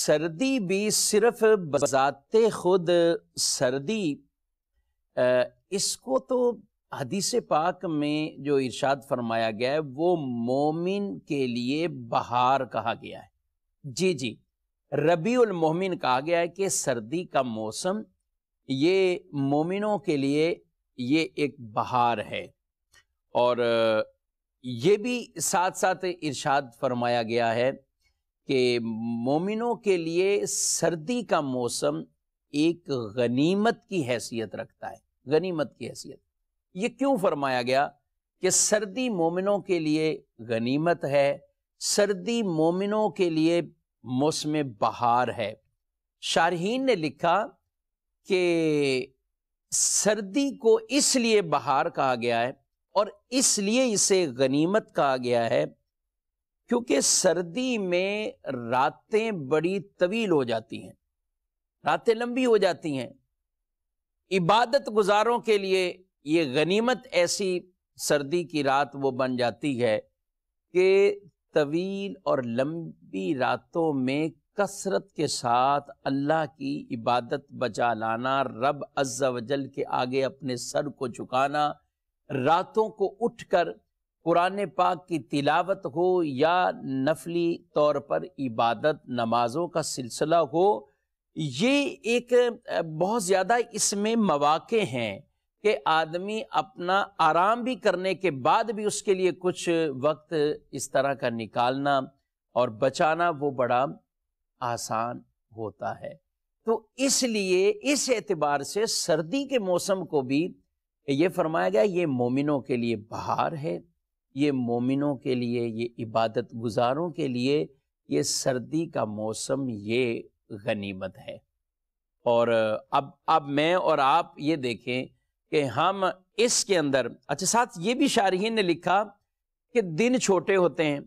سردی بھی صرف بذات خود سردی اس کو تو حدیث پاک میں جو ارشاد فرمایا گیا ہے وہ مومن کے لیے بہار کہا گیا ہے۔ جی ربیع المومن کہا گیا ہے کہ سردی کا موسم یہ مومنوں کے لیے یہ ایک بہار ہے۔ اور یہ بھی ساتھ ساتھ ارشاد فرمایا گیا ہے کہ مومنوں کے لیے سردی کا موسم ایک غنیمت کی حیثیت رکھتا ہے۔ غنیمت کی حیثیت یہ کیوں فرمایا گیا کہ سردی مومنوں کے لیے غنیمت ہے، سردی مومنوں کے لیے موسم بہار ہے؟ شارحین نے لکھا کہ سردی کو اس لیے بہار کہا گیا ہے اور اس لیے اسے غنیمت کہا گیا ہے کیونکہ سردی میں راتیں بڑی طویل ہو جاتی ہیں، راتیں لمبی ہو جاتی ہیں۔ عبادت گزاروں کے لیے یہ غنیمت ایسی سردی کی رات وہ بن جاتی ہے کہ طویل اور لمبی راتوں میں کثرت کے ساتھ اللہ کی عبادت بجا لانا، رب عز و جل کے آگے اپنے سر کو جھکانا، راتوں کو اٹھ کر قرآن پاک کی تلاوت ہو یا نفلی طور پر عبادت نمازوں کا سلسلہ ہو، یہ ایک بہت زیادہ اس میں مواقع ہیں کہ آدمی اپنا آرام بھی کرنے کے بعد بھی اس کے لیے کچھ وقت اس طرح کا نکالنا اور بچانا وہ بڑا آسان ہوتا ہے۔ تو اس لیے اس اعتبار سے سردی کے موسم کو بھی یہ فرمایا گیا یہ مومنوں کے لیے بہار ہے، یہ مومنوں کے لیے، یہ عبادت گزاروں کے لیے یہ سردی کا موسم یہ غنیمت ہے۔ اور اب میں اور آپ یہ دیکھیں کہ ہم اس کے اندر ساتھ یہ بھی شارحین نے لکھا کہ دن چھوٹے ہوتے ہیں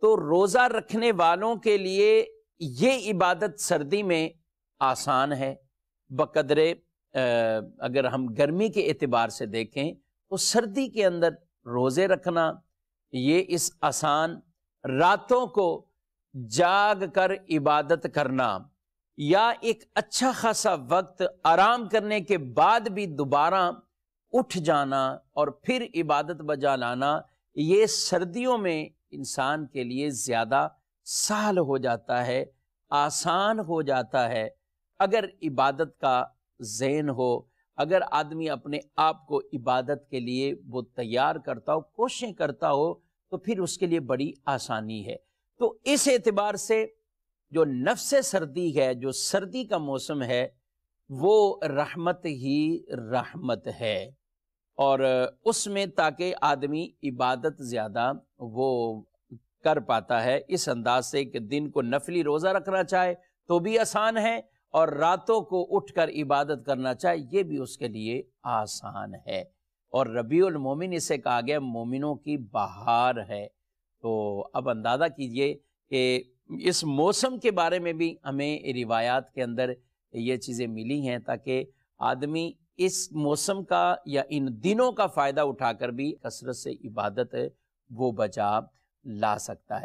تو روزہ رکھنے والوں کے لیے یہ عبادت سردی میں آسان ہے بقدرے اگر ہم گرمی کے اعتبار سے دیکھیں تو سردی کے اندر روزے رکھنا یہ اس آسان، راتوں کو جاگ کر عبادت کرنا یا ایک اچھا خاصا وقت آرام کرنے کے بعد بھی دوبارہ اٹھ جانا اور پھر عبادت بجا لانا، یہ سردیوں میں انسان کے لیے زیادہ سہل ہو جاتا ہے، آسان ہو جاتا ہے۔ اگر عبادت کا ذہن ہو، اگر آدمی اپنے آپ کو عبادت کے لیے وہ تیار کرتا ہو، کوششیں کرتا ہو، تو پھر اس کے لیے بڑی آسانی ہے۔ تو اس اعتبار سے جو نفس سردی ہے، جو سردی کا موسم ہے، وہ رحمت ہی رحمت ہے، اور اس میں تاکہ آدمی عبادت زیادہ وہ کر پاتا ہے اس انداز سے کہ دن کو نفلی روزہ رکھنا چاہے تو بھی آسان ہے اور راتوں کو اٹھ کر عبادت کرنا چاہے یہ بھی اس کے لیے آسان ہے۔ اور ربیع المومن اسے کہا گیا مومنوں کی بہار ہے۔ تو اب اندازہ کیجئے کہ اس موسم کے بارے میں بھی ہمیں روایات کے اندر یہ چیزیں ملی ہیں تاکہ آدمی اس موسم کا یا ان دنوں کا فائدہ اٹھا کر بھی کثرت سے عبادت وہ بجا لا سکتا ہے۔